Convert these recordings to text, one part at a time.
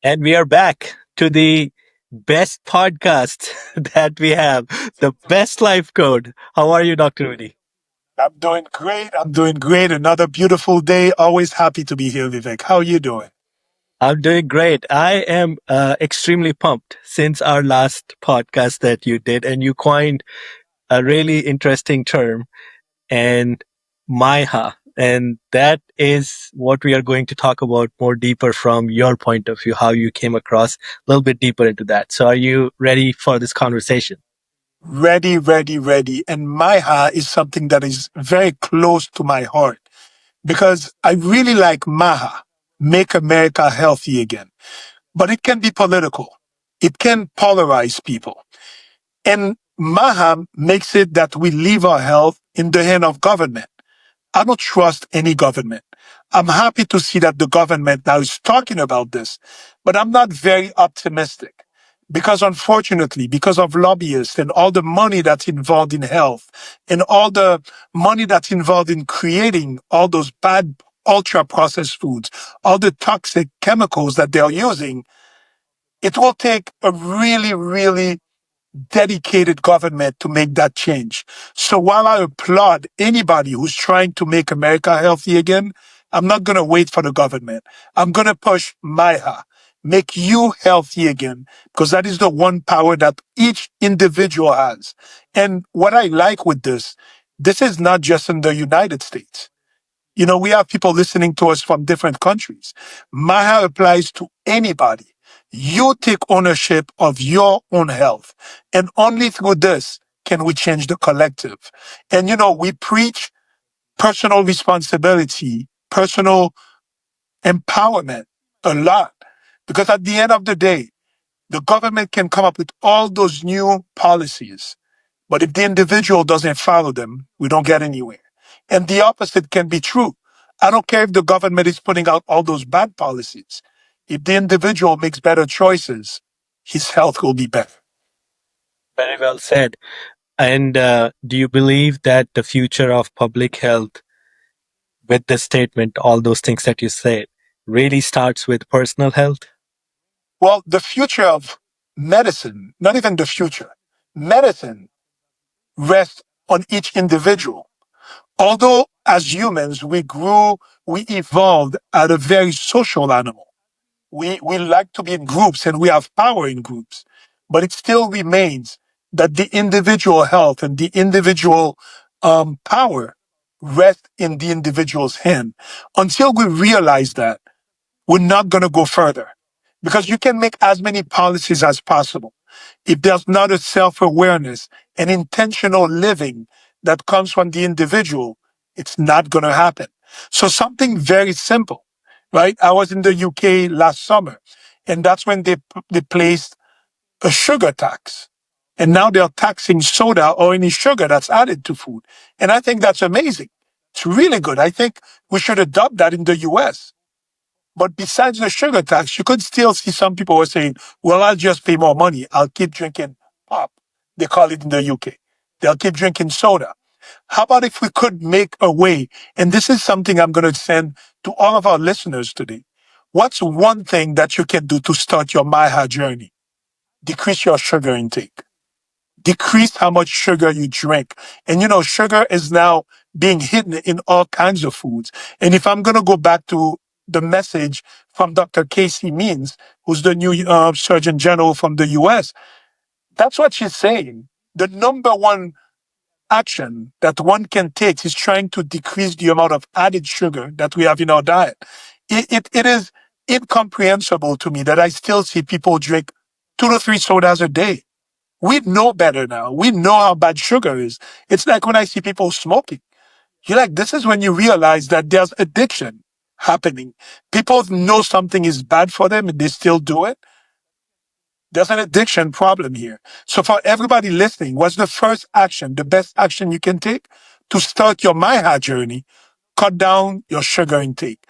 And we are back to the best podcast that we have, the best life code. How are you, Dr. Rudy? I'm doing great. I'm doing great. Another beautiful day. Always happy to be here, Vivek. How are you doing? I'm doing great. I am extremely pumped since our last podcast that you did, and you coined a really interesting term and MYHA. And that is what we are going to talk about more deeper from your point of view, how you came across a little bit deeper into that. So are you ready for this conversation? Ready, ready, ready. And MYHA is something that is very close to my heart because I really like MAHA, Make America Healthy Again. But it can be political. It can polarize people. And MAHA makes it that we leave our health in the hand of government. I don't trust any government. I'm happy to see that the government now is talking about this, but I'm not very optimistic because unfortunately, because of lobbyists and all the money that's involved in health and all the money that's involved in creating all those bad ultra processed foods, all the toxic chemicals that they're using, it will take a really, really dedicated government to make that change. So while I applaud anybody who's trying to make America healthy again, I'm not going to wait for the government. I'm going to push MYHA, make you healthy again, because that is the one power that each individual has. And what I like with this is not just in the United States. You know, we have people listening to us from different countries. MAHA applies to anybody. You take ownership of your own health. And only through this can we change the collective. And, you know, we preach personal responsibility, personal empowerment a lot. Because at the end of the day, the government can come up with all those new policies, but if the individual doesn't follow them, we don't get anywhere. And the opposite can be true. I don't care if the government is putting out all those bad policies. If the individual makes better choices, his health will be better. Very well said. And do you believe that the future of public health, with this statement, all those things that you said, really starts with personal health? Well, the future of medicine, not even the future, medicine rests on each individual. Although as humans, we evolved as a very social animal. We like to be in groups and we have power in groups, but it still remains that the individual health and the individual power rest in the individual's hand. Until we realize that, we're not going to go further because you can make as many policies as possible. If there's not a self-awareness and intentional living that comes from the individual, it's not going to happen. So something very simple, right? I was in the UK last summer, and that's when they placed a sugar tax. And now they're taxing soda or any sugar that's added to food. And I think that's amazing. It's really good. I think we should adopt that in the US. But besides the sugar tax, you could still see some people were saying, well, I'll just pay more money. I'll keep drinking pop. They call it in the UK. They'll keep drinking soda. How about if we could make a way? And this is something I'm going to send to all of our listeners today. What's one thing that you can do to start your MYHA journey? Decrease your sugar intake. Decrease how much sugar you drink. And you know, sugar is now being hidden in all kinds of foods. And if I'm going to go back to the message from Dr. Casey Means, who's the new Surgeon General from the US, that's what she's saying. The number one action that one can take is trying to decrease the amount of added sugar that we have in our diet. It is incomprehensible to me that I still see people drink 2 to 3 sodas a day. We know better now. We know how bad sugar is. It's like when I see people smoking. You're like, this is when you realize that there's addiction happening. People know something is bad for them and they still do it. There's an addiction problem here. So for everybody listening, what's the first action, the best action you can take to start your MYHA journey? Cut down your sugar intake.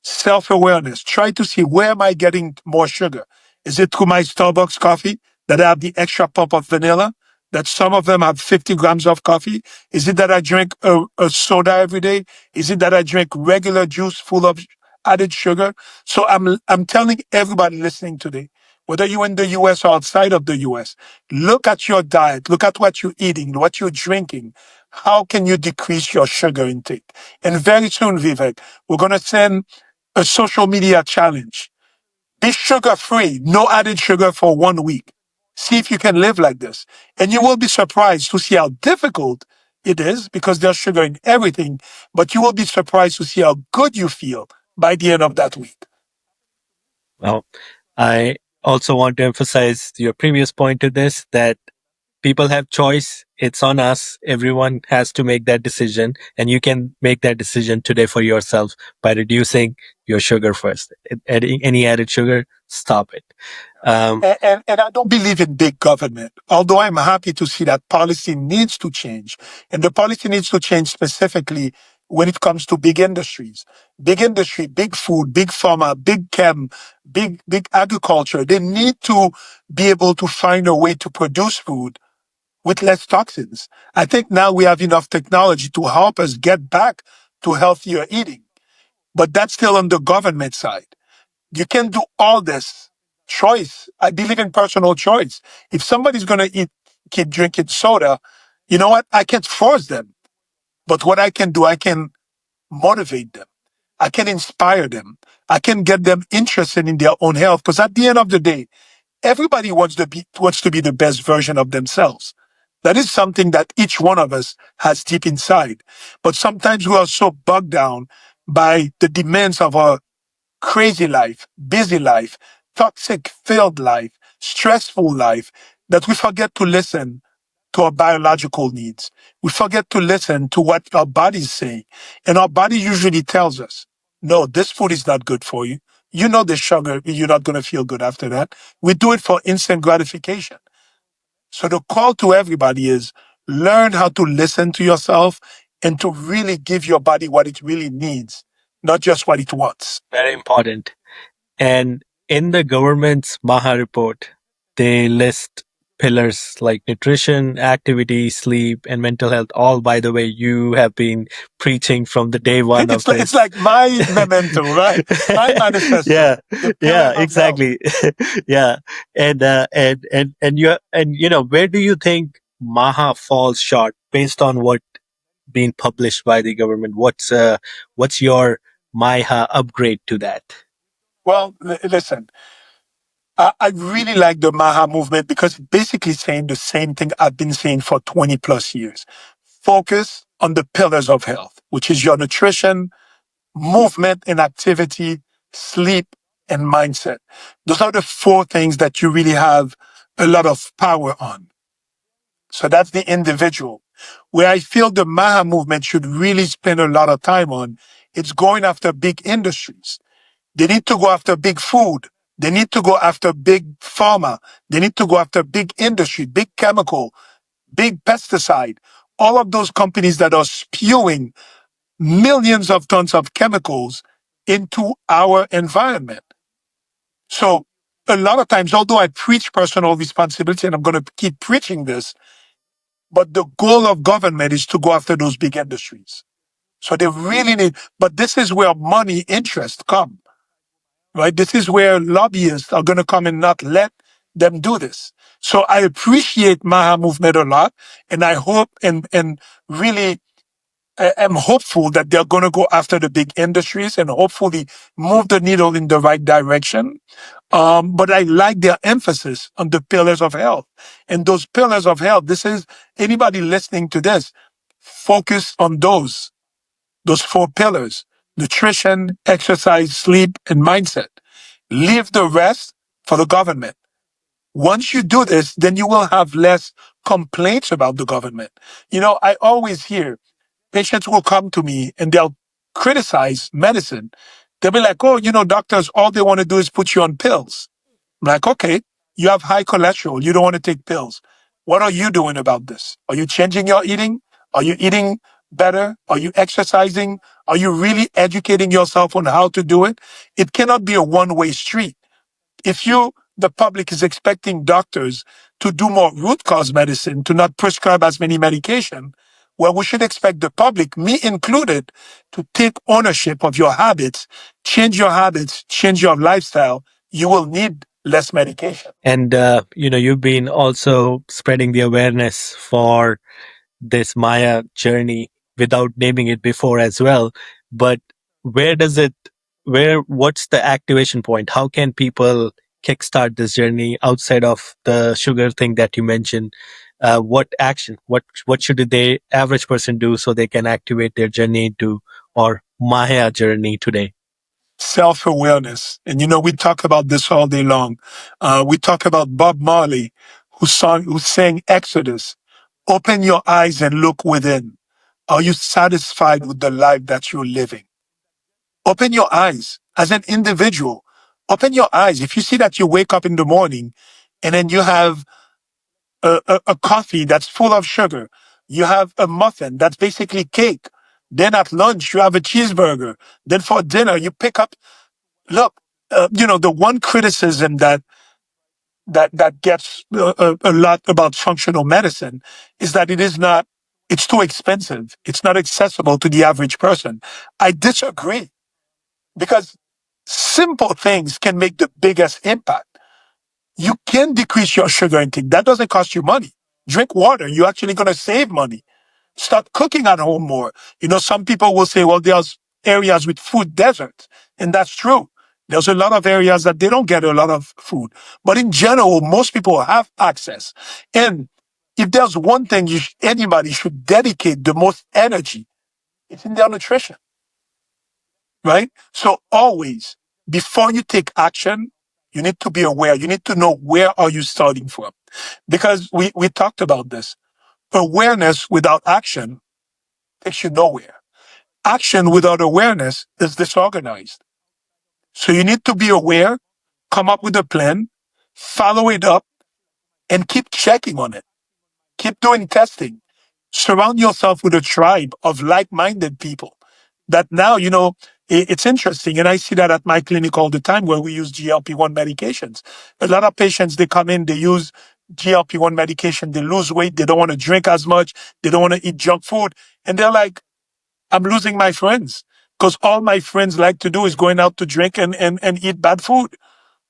Self-awareness. Try to see, where am I getting more sugar? Is it through my Starbucks coffee that I have the extra pump of vanilla? That some of them have 50 grams of coffee? Is it that I drink a soda every day? Is it that I drink regular juice full of added sugar. So I'm telling everybody listening today, whether you're in the US or outside of the US, look at your diet, look at what you're eating, what you're drinking. How can you decrease your sugar intake? And very soon, Vivek, we're going to send a social media challenge. Be sugar free, no added sugar for 1 week. See if you can live like this. And you will be surprised to see how difficult it is because there's sugar in everything, but you will be surprised to see how good you feel by the end of that week. Well, I also want to emphasize your previous point to this that people have choice. It's on us. Everyone has to make that decision, and you can make that decision today for yourself by reducing your sugar first. Adding any added sugar, stop it. Um, And I don't believe in big government, although I'm happy to see that policy needs to change. And the policy needs to change specifically when it comes to big industries. Big industry, big food, big pharma, big chem, big agriculture. They need to be able to find a way to produce food with less toxins. I think now we have enough technology to help us get back to healthier eating. But that's still on the government side. You can do all this. Choice. I believe in personal choice. If somebody's going to keep drinking soda, you know what? I can't force them. But what I can do, I can motivate them. I can inspire them. I can get them interested in their own health. Because at the end of the day, everybody wants to be the best version of themselves. That is something that each one of us has deep inside. But sometimes we are so bogged down by the demands of our crazy life, busy life, toxic filled life, stressful life, that we forget to listen to our biological needs. We forget to listen to what our bodies say. And our body usually tells us, no, this food is not good for you. You know the sugar, you're not going to feel good after that. We do it for instant gratification. So the call to everybody is learn how to listen to yourself and to really give your body what it really needs, not just what it wants. Very important. And in the government's MAHA report, they list pillars like nutrition, activity, sleep, and mental health. All, by the way, you have been preaching from the day one of It's this. like my memento, right? My manifesto, Yeah, the yeah, pillars of health. exactly. Yeah, and you know, where do you think MAHA falls short based on what being published by the government? What's your MYHA upgrade to that? Well, listen, I really like the MAHA movement because it's basically saying the same thing I've been saying for 20 plus years. Focus on the pillars of health, which is your nutrition, movement and activity, sleep, and mindset. Those are the four things that you really have a lot of power on. So that's the individual. Where I feel the MAHA movement should really spend a lot of time on, it's going after big industries. They need to go after big food. They need to go after big pharma. They need to go after big industry, big chemical, big pesticide. All of those companies that are spewing millions of tons of chemicals into our environment. So a lot of times, although I preach personal responsibility and I'm going to keep preaching this, but the goal of government is to go after those big industries. So they really need, but this is where money interest come, right? This is where lobbyists are going to come and not let them do this. So I appreciate MAHA movement a lot. And I hope and really am hopeful that they're going to go after the big industries and hopefully move the needle in the right direction. But I like their emphasis on the pillars of health. And those pillars of health, this is anybody listening to this, focus on those four pillars: nutrition, exercise, sleep, and mindset. Leave the rest for the government. Once you do this, then you will have less complaints about the government. You know, I always hear patients will come to me and they'll criticize medicine. They'll be like, oh, you know, doctors, all they want to do is put you on pills. I'm like, okay, you have high cholesterol. You don't want to take pills. What are you doing about this? Are you changing your eating? Are you eating better? Are you exercising? Are you really educating yourself on how to do it? It cannot be a one-way street. If the public is expecting doctors to do more root cause medicine, to not prescribe as many medication, where we should expect the public, me included, to take ownership of your habits, change your lifestyle. You will need less medication. And you've been also spreading the awareness for this Maya journey without naming it before as well. But where does it, what's the activation point? How can people kickstart this journey outside of the sugar thing that you mentioned? What action, what should the average person do so they can activate their journey into or Maya journey today? Self-awareness. And we talk about this all day long. We talk about Bob Marley, who sang Exodus. Open your eyes and look within. Are you satisfied with the life that you're living? Open your eyes as an individual. Open your eyes. If you see that you wake up in the morning and then you have a coffee that's full of sugar, you have a muffin that's basically cake. Then at lunch, you have a cheeseburger. Then for dinner, you pick up, look, the one criticism that gets a lot about functional medicine is that it's too expensive. It's not accessible to the average person. I disagree because simple things can make the biggest impact. You can decrease your sugar intake. That doesn't cost you money. Drink water. You're actually going to save money. Start cooking at home more. Some people will say, well, there's areas with food deserts. And that's true. There's a lot of areas that they don't get a lot of food. But in general, most people have access. And if there's one thing anybody should dedicate the most energy, it's in their nutrition, right? So always, before you take action, you need to be aware. You need to know where are you starting from. Because we talked about this. Awareness without action takes you nowhere. Action without awareness is disorganized. So you need to be aware, come up with a plan, follow it up, and keep checking on it. Keep doing testing. Surround yourself with a tribe of like-minded people that now, it's interesting. And I see that at my clinic all the time where we use GLP-1 medications. A lot of patients, they come in, they use GLP-1 medication, they lose weight, they don't want to drink as much, they don't want to eat junk food. And they're like, I'm losing my friends because all my friends like to do is going out to drink and eat bad food.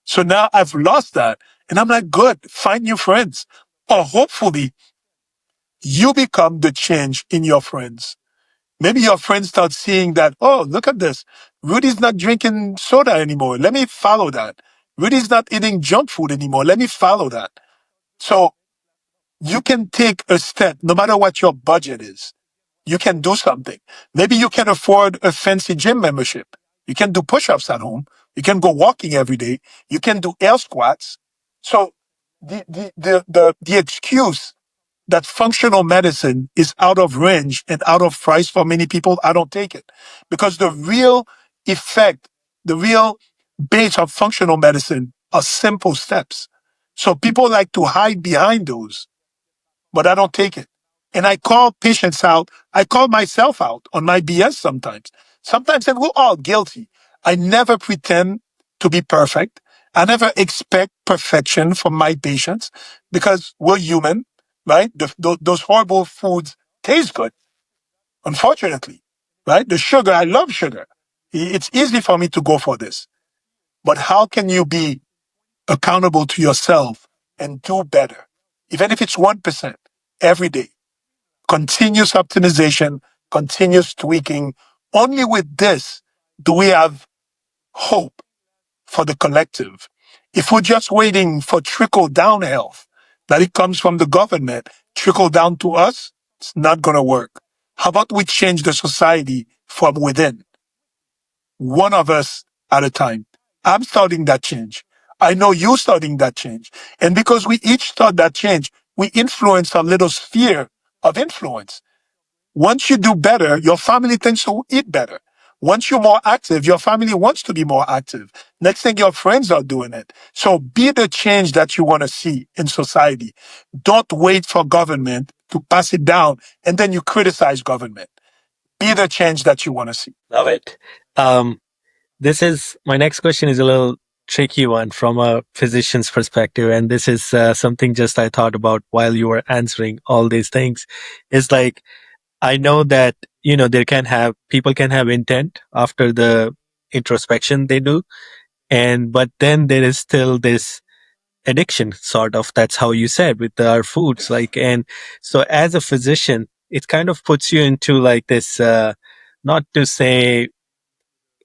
So now I've lost that. And I'm like, good, find new friends. Or hopefully you become the change in your friends. Maybe your friends start seeing that, oh, look at this. Rudy's not drinking soda anymore. Let me follow that. Rudy's not eating junk food anymore. Let me follow that. So you can take a step, no matter what your budget is. You can do something. Maybe you can afford a fancy gym membership. You can do push-ups at home. You can go walking every day. You can do air squats. So the excuse that functional medicine is out of range and out of price for many people, I don't take it. Because the real effect, the real base of functional medicine are simple steps. So people like to hide behind those, but I don't take it. And I call patients out. I call myself out on my BS sometimes. Sometimes, and we're all guilty. I never pretend to be perfect. I never expect perfection from my patients because we're human, right? Those horrible foods taste good, unfortunately, right? The sugar, I love sugar. It's easy for me to go for this. But how can you be accountable to yourself and do better? Even if it's 1% every day. Continuous optimization, continuous tweaking. Only with this do we have hope for the collective. If we're just waiting for trickle down health, that it comes from the government, trickle down to us, it's not going to work. How about we change the society from within? One of us at a time. I'm starting that change. I know you're starting that change. And because we each start that change, we influence a little sphere of influence. Once you do better, your family tends to eat better. Once you're more active, your family wants to be more active. Next thing, your friends are doing it. So be the change that you want to see in society. Don't wait for government to pass it down and then you criticize government. Be the change that you want to see. Love it. Um, this is my next question is a little tricky one from a physician's perspective, and this is something just I thought about while you were answering all these things. Is like I know that, there can have people can have intent after the introspection they do. But then there is still this addiction, sort of. That's how you said with our foods. And so as a physician, it kind of puts you into like this, not to say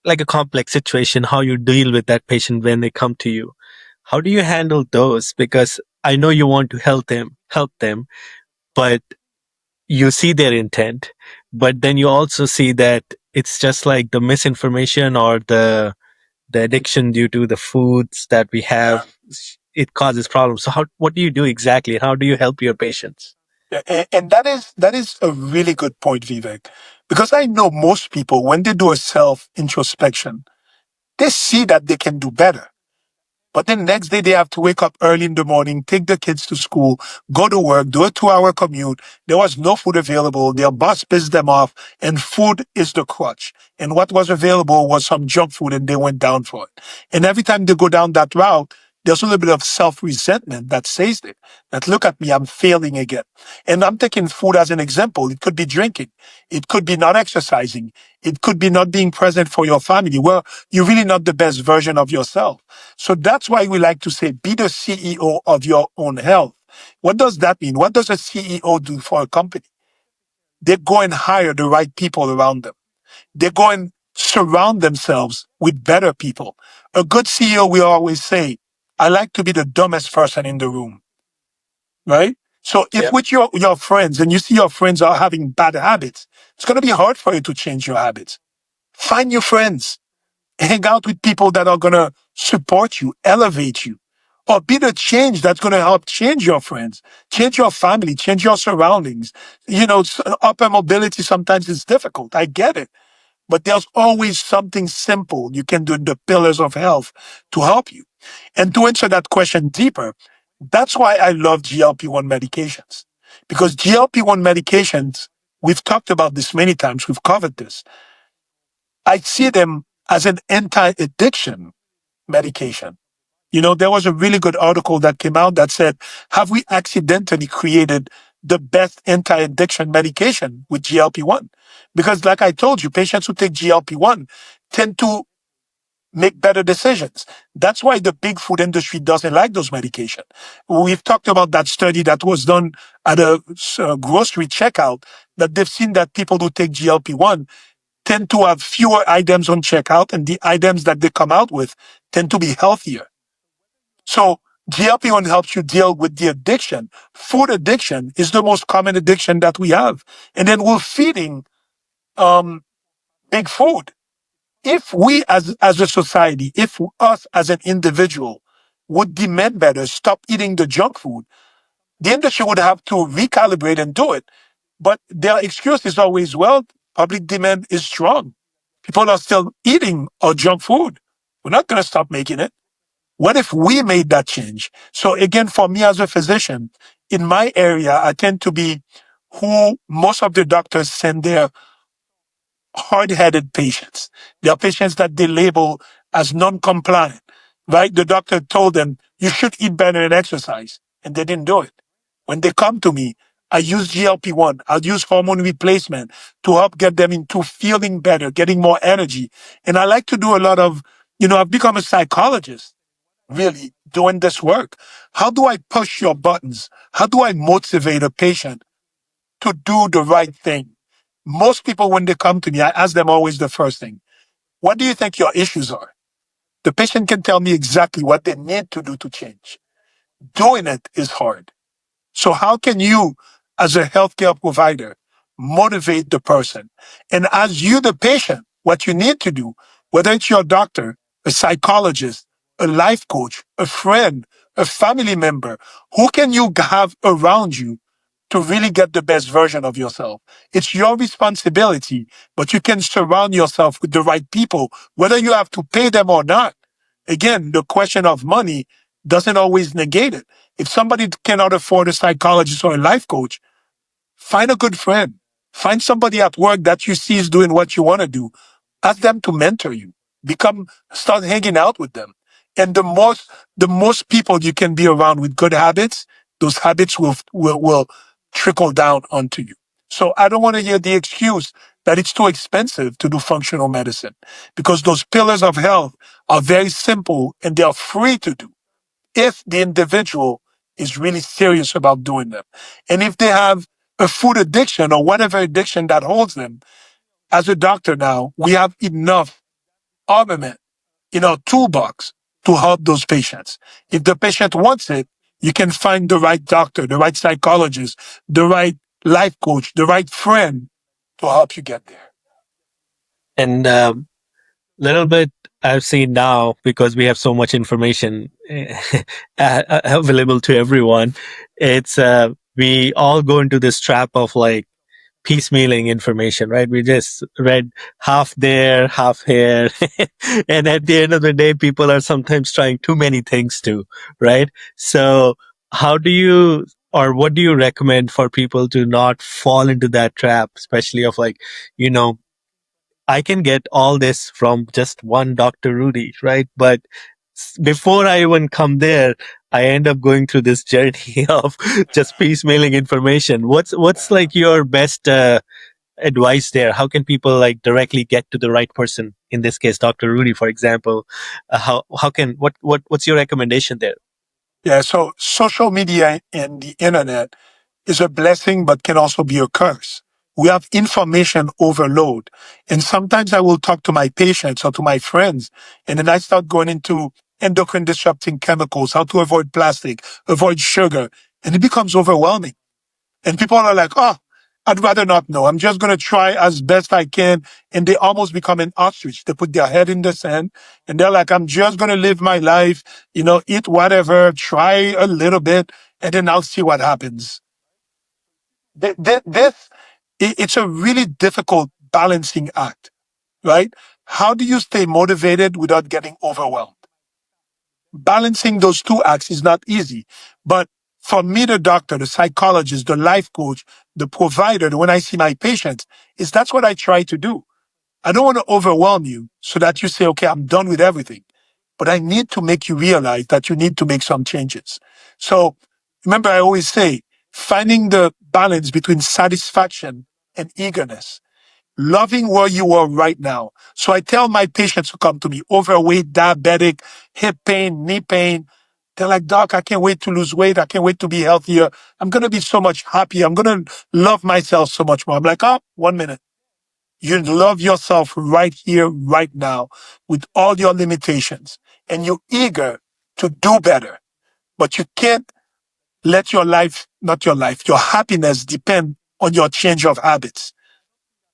like a complex situation, how you deal with that patient when they come to you. How do you handle those? Because I know you want to help them, but you see their intent, but then you also see that it's just like the misinformation or the addiction due to the foods that we have. It causes problems. So what do you do exactly? How do you help your patients? Yeah, and that is a really good point, Vivek, because I know most people when they do a self introspection, they see that they can do better. But then next day they have to wake up early in the morning, take the kids to school, go to work, do a 2-hour commute. There was no food available. Their boss pissed them off, and food is the crutch. And what was available was some junk food, and they went down for it. And every time they go down that route, there's a little bit of self-resentment that says that look at me, I'm failing again. And I'm taking food as an example. It could be drinking. It could be not exercising. It could be not being present for your family. Well, you're really not the best version of yourself. So that's why we like to say, be the CEO of your own health. What does that mean? What does a CEO do for a company? They go and hire the right people around them. They go and surround themselves with better people. A good CEO, we always say, I like to be the dumbest person in the room, right? So if Yep. with your friends and you see your friends are having bad habits, it's going to be hard for you to change your habits. Find your friends. Hang out with people that are going to support you, elevate you, or be the change that's going to help change your friends, change your family, change your surroundings. Upper mobility sometimes is difficult. I get it. But there's always something simple you can do in the pillars of health to help you. And to answer that question deeper, that's why I love GLP-1 medications. Because GLP-1 medications, we've talked about this many times, we've covered this. I see them as an anti-addiction medication. There was a really good article that came out that said, have we accidentally created the best anti-addiction medication with GLP-1? Because like I told you, patients who take GLP-1 tend to make better decisions. That's why the big food industry doesn't like those medications. We've talked about that study that was done at a grocery checkout, that they've seen that people who take GLP-1 tend to have fewer items on checkout, and the items that they come out with tend to be healthier. So GLP-1 helps you deal with the addiction. Food addiction is the most common addiction that we have. And then we're feeding um, big food. If we as a society, if us as an individual would demand better, stop eating the junk food, the industry would have to recalibrate and do it. But their excuse is always, well, public demand is strong. People are still eating our junk food. We're not going to stop making it. What if we made that change? So again, for me as a physician, in my area, I tend to be who most of the doctors send their hard-headed patients. They are patients that they label as non-compliant, right? The doctor told them, you should eat better and exercise, and they didn't do it. When they come to me, I use GLP-1, I'll use hormone replacement to help get them into feeling better, getting more energy. And I like to do a lot of, I've become a psychologist, really, doing this work. How do I push your buttons? How do I motivate a patient to do the right thing? Most people, when they come to me, I ask them always the first thing, what do you think your issues are? The patient can tell me exactly what they need to do to change. Doing it is hard. So how can you, as a healthcare provider, motivate the person? And as you, the patient, what you need to do, whether it's your doctor, a psychologist, a life coach, a friend, a family member, who can you have around you to really get the best version of yourself? It's your responsibility, but you can surround yourself with the right people, whether you have to pay them or not. Again, the question of money doesn't always negate it. If somebody cannot afford a psychologist or a life coach, find a good friend. Find somebody at work that you see is doing what you want to do. Ask them to mentor you. Start hanging out with them. And the most people you can be around with good habits, those habits will trickle down onto you. So I don't want to hear the excuse that it's too expensive to do functional medicine, because those pillars of health are very simple and they are free to do if the individual is really serious about doing them. And if they have a food addiction or whatever addiction that holds them, as a doctor now, we have enough armament in our toolbox to help those patients. If the patient wants it, you can find the right doctor, the right psychologist, the right life coach, the right friend to help you get there. And little bit I've seen now, because we have so much information available to everyone. It's we all go into this trap of like piecemealing information, right? We just read half there, half here. And at the end of the day, people are sometimes trying too many things too, right? So how do you, or what do you recommend for people to not fall into that trap, especially of like, you know, I can get all this from just one Dr. Rudy, right? But before I even come there, I end up going through this journey of just piecemealing information. What's like your best advice there? How can people like directly get to the right person? In this case, Dr. Rudy, for example. How can what's your recommendation there? Yeah, so social media and the internet is a blessing, but can also be a curse. We have information overload. And sometimes I will talk to my patients or to my friends, and then I start going into endocrine disrupting chemicals, how to avoid plastic, avoid sugar, and it becomes overwhelming. And people are like, oh, I'd rather not know. I'm just going to try as best I can. And they almost become an ostrich. They put their head in the sand and they're like, I'm just going to live my life, eat whatever, try a little bit, and then I'll see what happens. It's a really difficult balancing act, right? How do you stay motivated without getting overwhelmed? Balancing those two acts is not easy. But for me, the doctor, the psychologist, the life coach, the provider, when I see my patients, is that's what I try to do. I don't want to overwhelm you so that you say, okay, I'm done with everything. But I need to make you realize that you need to make some changes. So remember, I always say, finding the balance between satisfaction and eagerness, loving where you are right now. So I tell my patients who come to me, overweight, diabetic, hip pain, knee pain. They're like, Doc, I can't wait to lose weight. I can't wait to be healthier. I'm going to be so much happier. I'm going to love myself so much more. I'm like, oh, 1 minute. You love yourself right here, right now, with all your limitations. And you're eager to do better. But you can't let your life, not your life, your happiness depend on your change of habits.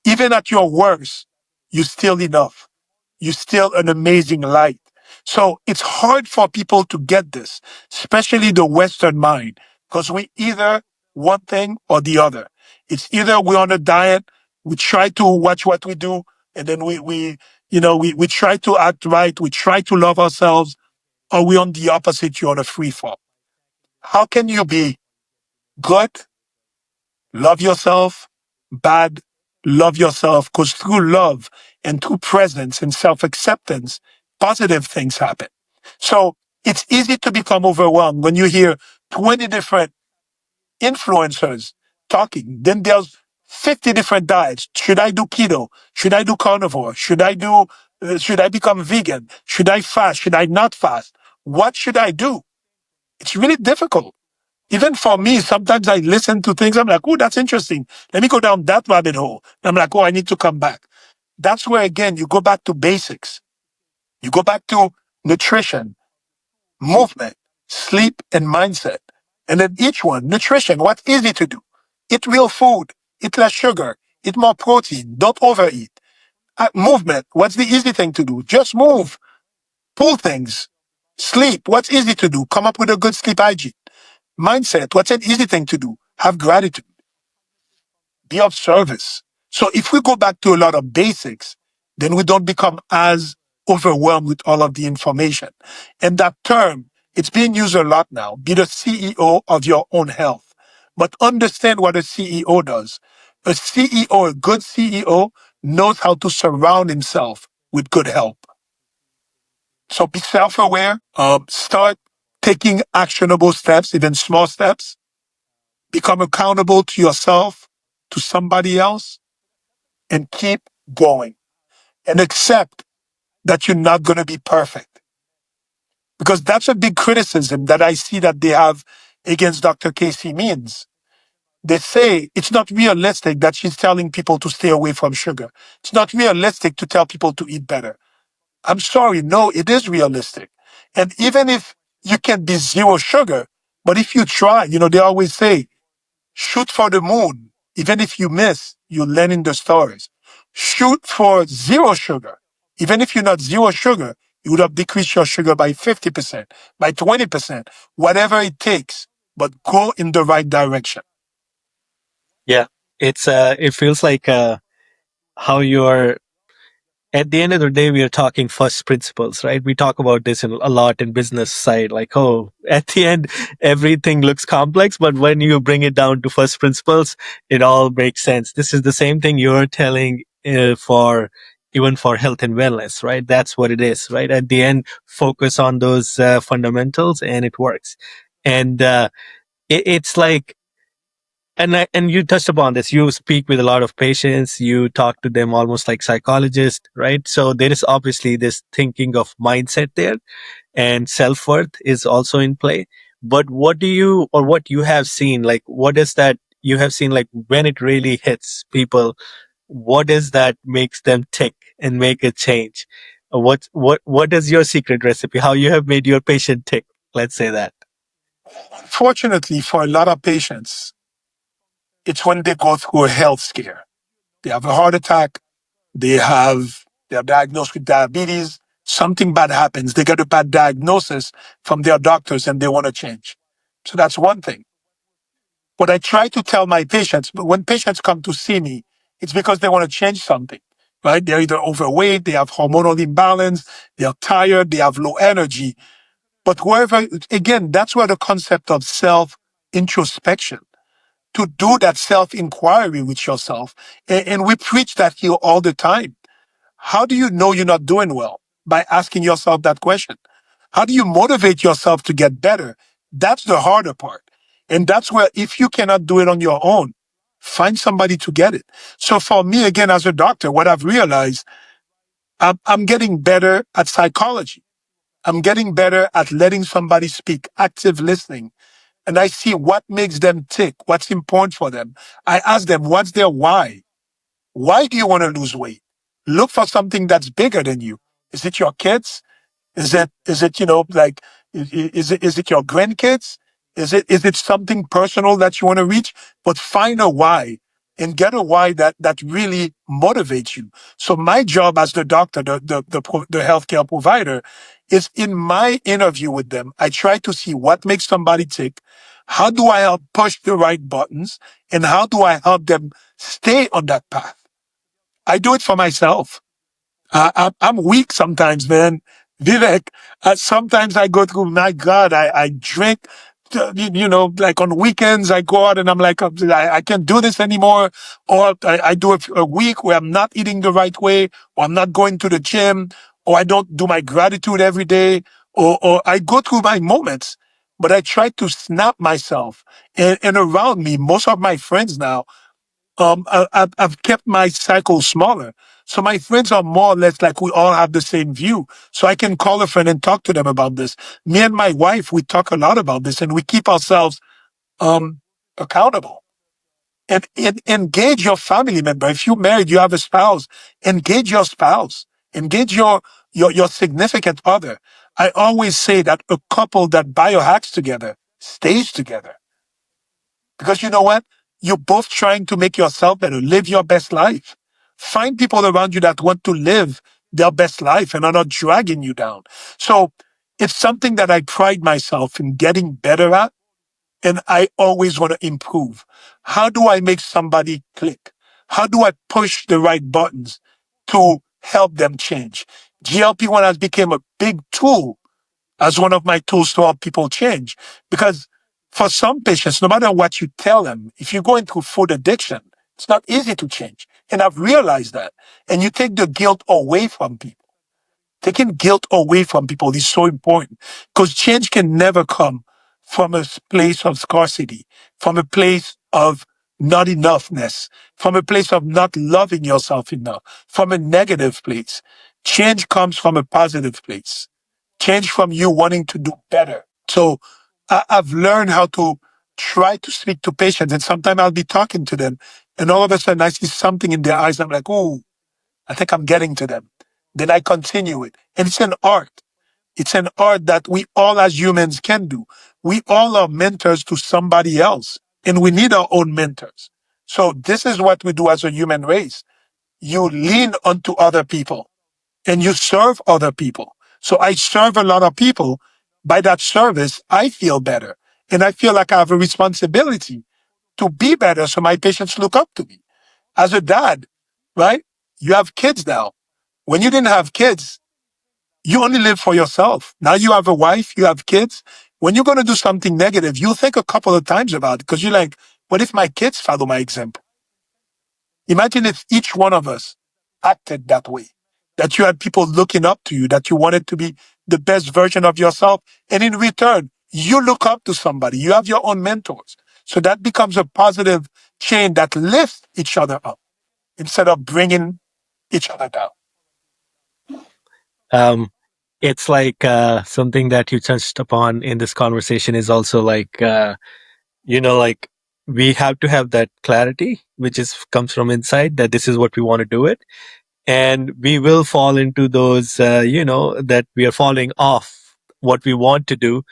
Even at your worst, you're still enough. You're still an amazing light. So it's hard for people to get this, especially the Western mind, because we either one thing or the other. It's either we're on a diet, we try to watch what we do, and then we try to act right, we try to love ourselves, or we on the opposite, you're on a free fall. How can you be good, love yourself, bad, love yourself, because through love and through presence and self acceptance, positive things happen. So it's easy to become overwhelmed when you hear 20 different influencers talking. Then there's 50 different diets. Should I do keto? Should I do carnivore? Should I become vegan? Should I fast? Should I not fast? What should I do? It's really difficult. Even for me, sometimes I listen to things. I'm like, oh, that's interesting. Let me go down that rabbit hole. I'm like, oh, I need to come back. That's where, again, you go back to basics. You go back to nutrition, movement, sleep, and mindset. And then each one, nutrition, what's easy to do? Eat real food, eat less sugar, eat more protein, don't overeat. Movement, what's the easy thing to do? Just move, pull things. Sleep, what's easy to do? Come up with a good sleep hygiene. Mindset, what's an easy thing to do? Have gratitude, be of service. So if we go back to a lot of basics, then we don't become as overwhelmed with all of the information. And that term, it's being used a lot now. Be the CEO of your own health. But understand what a CEO does. A CEO, a good CEO, knows how to surround himself with good help. So be self-aware. Start taking actionable steps, even small steps. Become accountable to yourself. to somebody else and keep going and accept that you're not going to be perfect. Because that's a big criticism that I see that they have against Dr. Casey Means. They say it's not realistic that she's telling people to stay away from sugar. It's not realistic to tell people to eat better. I'm sorry, no, it is realistic. And even if you can be zero sugar, but if you try, they always say, shoot for the moon. Even if you miss, you learn in the stories. Shoot for zero sugar. Even if you're not zero sugar, you would have decreased your sugar by 50%, by 20%, whatever it takes, but go in the right direction. Yeah. It feels like, how you're at the end of the day, we are talking first principles, right? We talk about this a lot in business side, like, oh, at the end, everything looks complex, but when you bring it down to first principles, it all makes sense. This is the same thing you're telling, for even for health and wellness, right? That's what it is, right? At the end, focus on those fundamentals and it works. And it's like, and you touched upon this. You speak with a lot of patients. You talk to them almost like psychologists, right? So there is obviously this thinking of mindset there, and self worth is also in play. But what do you, or what you have seen, like what is that you have seen, like when it really hits people? What is that makes them tick and make a change? What is your secret recipe? How you have made your patient tick? Let's say that. Fortunately, for a lot of patients, it's when they go through a health scare. They have a heart attack, they're diagnosed with diabetes, something bad happens, they get a bad diagnosis from their doctors and they want to change. So that's one thing. What I try to tell my patients, but when patients come to see me, it's because they want to change something, right? They're either overweight, they have hormonal imbalance, they're tired, they have low energy. But wherever, again, that's where the concept of self introspection, to do that self inquiry with yourself. And we preach that here all the time. How do you know you're not doing well? By asking yourself that question. How do you motivate yourself to get better? That's the harder part. And that's where, if you cannot do it on your own, find somebody to get it. So for me, again, as a doctor, what I've realized, I'm getting better at psychology. I'm getting better at letting somebody speak, active listening. And I see what makes them tick, what's important for them. I ask them, what's their why? Why do you want to lose weight? Look for something that's bigger than you. Is it your kids? Is it like, is it your grandkids? Is it something personal that you want to reach? But find a why and get a why that really motivates you. So my job as the doctor, the healthcare provider, is in my interview with them, I try to see what makes somebody tick. How do I help push the right buttons? And how do I help them stay on that path? I do it for myself. I'm weak sometimes, man. Vivek, sometimes I go through, my God, I drink, like on weekends, I go out and I'm like, I can't do this anymore. Or I do a week where I'm not eating the right way, or I'm not going to the gym, or I don't do my gratitude every day, or I go through my moments, but I try to snap myself. And around me, most of my friends now, I've kept my cycle smaller. So my friends are more or less like we all have the same view. So I can call a friend and talk to them about this. Me and my wife, we talk a lot about this and we keep ourselves um, accountable. And engage your family member. If you're married, you have a spouse, engage your spouse, engage your significant other. I always say that a couple that biohacks together stays together. Because you know what? You're both trying to make yourself better, live your best life. Find people around you that want to live their best life and are not dragging you down. So it's something that I pride myself in getting better at, and I always want to improve. How do I make somebody click? How do I push the right buttons to help them change? GLP-1 has become a big tool as one of my tools to help people change. Because for some patients, no matter what you tell them, if you're going through food addiction, it's not easy to change. And I've realized that. And you take the guilt away from people. Taking guilt away from people is so important because change can never come from a place of scarcity, from a place of not enoughness, from a place of not loving yourself enough, from a negative place. Change comes from a positive place. Change from you wanting to do better. So I've learned how to try to speak to patients, and sometimes I'll be talking to them, and all of a sudden I see something in their eyes. I'm like, oh, I think I'm getting to them. Then I continue it. And it's an art. It's an art that we all as humans can do. We all are mentors to somebody else, and we need our own mentors. So this is what we do as a human race. You lean onto other people and you serve other people. So I serve a lot of people. By that service, I feel better. And I feel like I have a responsibility to be better so my patients look up to me. As a dad, right? You have kids now. When you didn't have kids, you only live for yourself. Now you have a wife, you have kids. When you're going to do something negative, you think a couple of times about it because you're like, what if my kids follow my example? Imagine if each one of us acted that way, that you had people looking up to you, that you wanted to be the best version of yourself. And in return, you look up to somebody. You have your own mentors. So that becomes a positive chain that lifts each other up instead of bringing each other down. Um, it's like something that you touched upon in this conversation is also like, like we have to have that clarity, which is comes from inside that this is what we want to do it. And we will fall into those, that we are falling off what we want to do,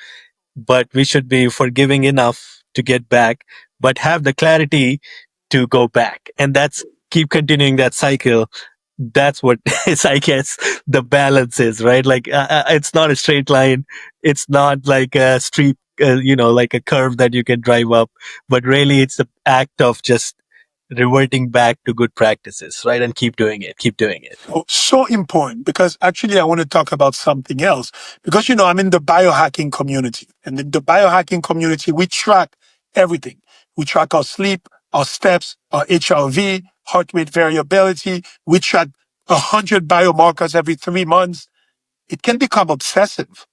but we should be forgiving enough to get back, but have the clarity to go back. And that's keep continuing that cycle. That's what is, I guess, the balance is, right? Like, it's not a straight line. It's not like a street, like a curve that you can drive up, but really it's the act of just reverting back to good practices, right? And keep doing it. So important because actually I want to talk about something else because, I'm in the biohacking community, and in the biohacking community, we track everything. We track our sleep, our steps, our HRV, heart rate variability. We track 100 biomarkers every 3 months. It can become obsessive.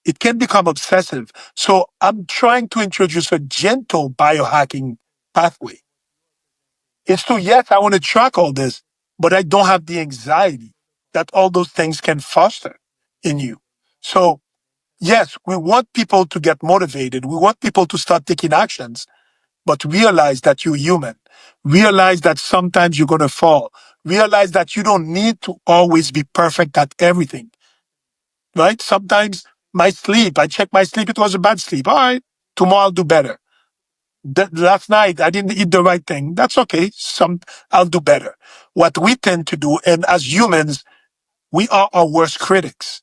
It can become obsessive. So I'm trying to introduce a gentle biohacking pathway. It's to, yes, I want to track all this, but I don't have the anxiety that all those things can foster in you. So, yes, we want people to get motivated. We want people to start taking actions, but realize that you're human. Realize that sometimes you're going to fall. Realize that you don't need to always be perfect at everything, right? Sometimes my sleep, I check my sleep, it was a bad sleep. All right, tomorrow I'll do better. Last night I didn't eat the right thing. That's okay. I'll do better. What we tend to do, and as humans, we are our worst critics,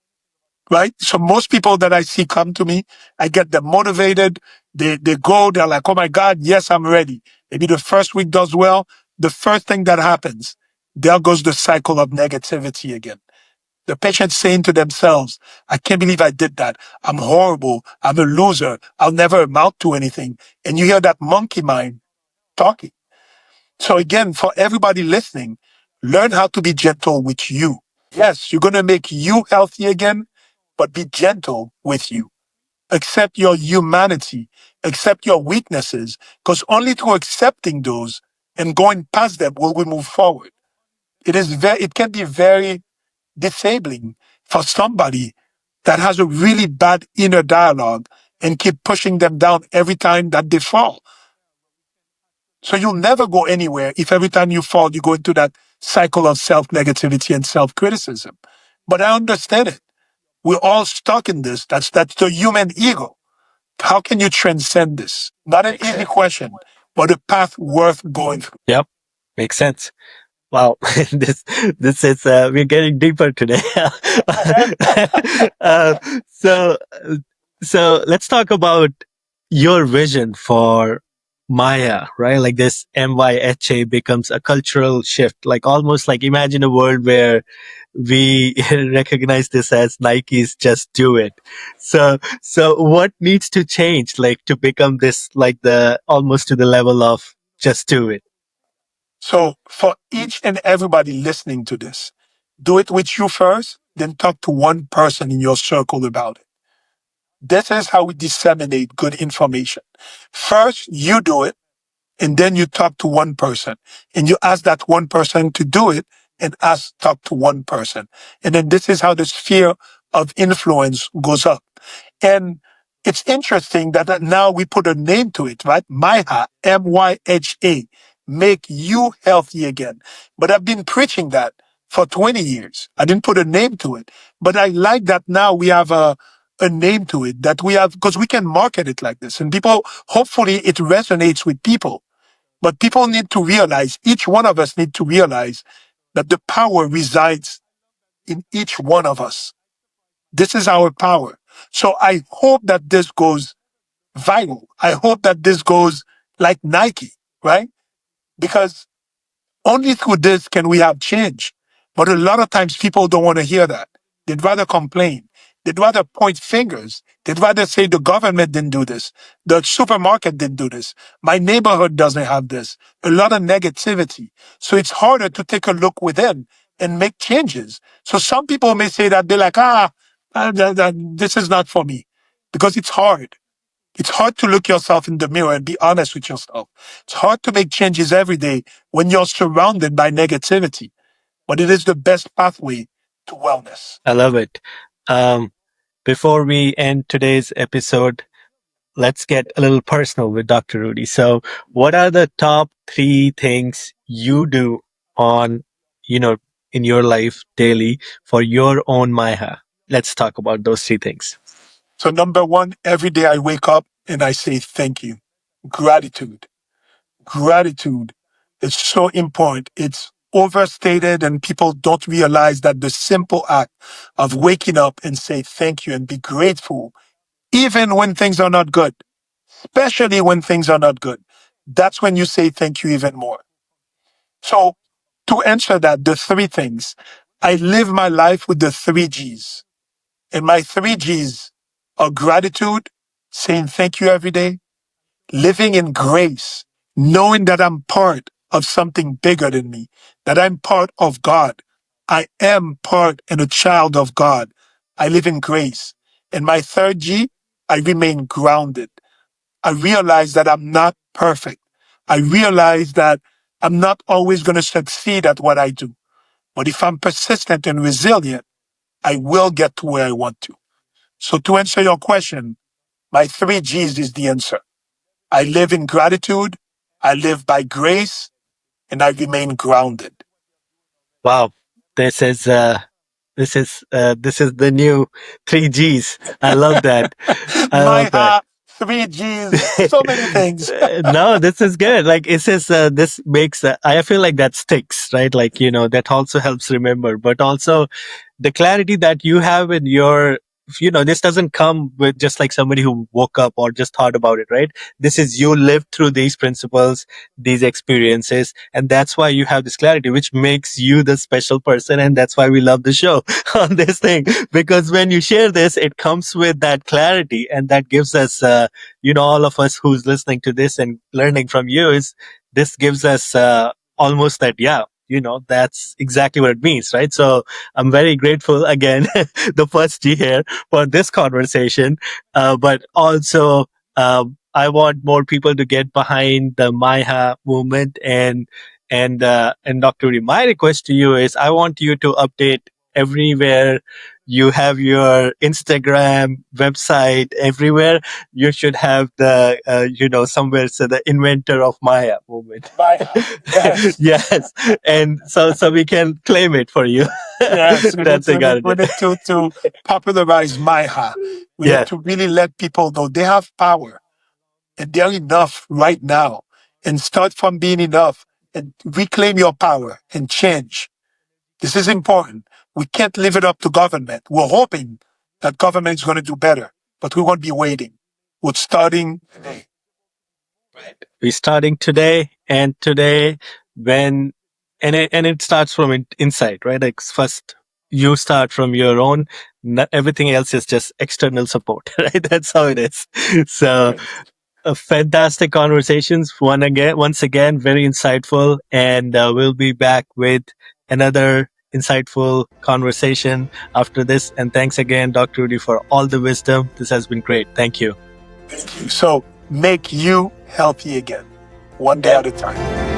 right? So most people that I see come to me, I get them motivated. They go, they're like, oh my God, yes, I'm ready. Maybe the first week does well. The first thing that happens, there goes the cycle of negativity again. The patients saying to themselves, I can't believe I did that. I'm horrible. I'm a loser. I'll never amount to anything. And you hear that monkey mind talking. So again, for everybody listening, learn how to be gentle with you. Yes, you're going to make you healthy again, but be gentle with you. Accept your humanity, accept your weaknesses, because only through accepting those and going past them will we move forward. It can be very disabling for somebody that has a really bad inner dialogue and keep pushing them down every time that they fall. So you'll never go anywhere if every time you fall, you go into that cycle of self-negativity and self-criticism. But I understand it. We're all stuck in this. That's the human ego. How can you transcend this? Not an easy question, but a path worth going through. Yep. Makes sense. Wow, this this is we're getting deeper today. uh, so so let's talk about your vision for Maya, right? Like this MYHA becomes a cultural shift, like almost like imagine a world where we recognize this as Nike's just do it. So what needs to change like to become this like the almost to the level of just do it? So for each and everybody listening to this, do it with you first, then talk to one person in your circle about it. This is how we disseminate good information. First, you do it. and then you talk to one person and you ask that one person to do it and talk to one person. And then this is how the sphere of influence goes up. And it's interesting that now we put a name to it, right? MYHA, MYHA, make you healthy again. But I've been preaching that for 20 years. I didn't put a name to it, but I like that now we have a name to it, that we have, because we can market it like this and people, hopefully it resonates with people. But people need to realize, each one of us need to realize that the power resides in each one of us. This is our power. So I hope that this goes viral. I hope that this goes like Nike, right? Because only through this can we have change. But a lot of times people don't want to hear that. They'd rather complain. They'd rather point fingers. They'd rather say the government didn't do this. The supermarket didn't do this. My neighborhood doesn't have this. A lot of negativity. So it's harder to take a look within and make changes. So some people may say that they're like, this is not for me, because it's hard. It's hard to look yourself in the mirror and be honest with yourself. It's hard to make changes every day when you're surrounded by negativity, but it is the best pathway to wellness. I love it. Um, Before we end today's episode, let's get a little personal with Dr. Rudy. So, what are the top three things you do on, you know, in your life daily for your own MYHA? Let's talk about those three things. So number one, every day I wake up and I say thank you. Gratitude. Gratitude is so important. It's overstated and people don't realize that the simple act of waking up and say thank you and be grateful, even when things are not good, especially when things are not good, that's when you say thank you even more. So to answer that, the three things, I live my life with the three G's. And my three G's are gratitude, saying thank you every day, living in grace, knowing that I'm part of something bigger than me, that I'm part of God. I am part and a child of God. I live in grace. And my third G, I remain grounded. I realize that I'm not perfect. I realize that I'm not always going to succeed at what I do. But if I'm persistent and resilient, I will get to where I want to. So to answer your question, my three G's is the answer. I live in gratitude, I live by grace, and I remain grounded. Wow, this is this is the new three Gs. I love that. I My love that. three G's, so many things. No, this is good. Like it says, this makes. I feel like that sticks, right? Like that also helps remember, but also the clarity that you have in your. This doesn't come with just like somebody who woke up or just thought about it, right? This is you lived through these principles, these experiences, and that's why you have this clarity, which makes you the special person, and that's why we love the show on this thing, because when you share this, it comes with that clarity, and that gives us. All of us who's listening to this and learning from you is this gives us almost that, yeah, that's exactly what it means, right? So I'm very grateful again, the first G here for this conversation, but also I want more people to get behind the MYHA movement and Dr. Uri, my request to you is I want you to update everywhere you have your Instagram, website, everywhere you should have the somewhere, so the inventor of Maya movement. Maya, yes. Yes, and so we can claim it for you. Yes, That's a got we it. need to popularize MyHA. We need Yeah. to really let people know they have power and they're enough right now. And start from being enough and reclaim your power and change. This is important. We can't leave it up to government. We're hoping that government is going to do better, but we won't be waiting. We're starting today. We're starting today, and today when and it starts from inside, right? Like first you start from your own. Everything else is just external support, right? That's how it is. So fantastic conversations. Once again, very insightful, and we'll be back with another insightful conversation after this. And thanks again, Dr. Rudy, for all the wisdom. This has been great. Thank you. So make you healthy again. one day Yep. at a time.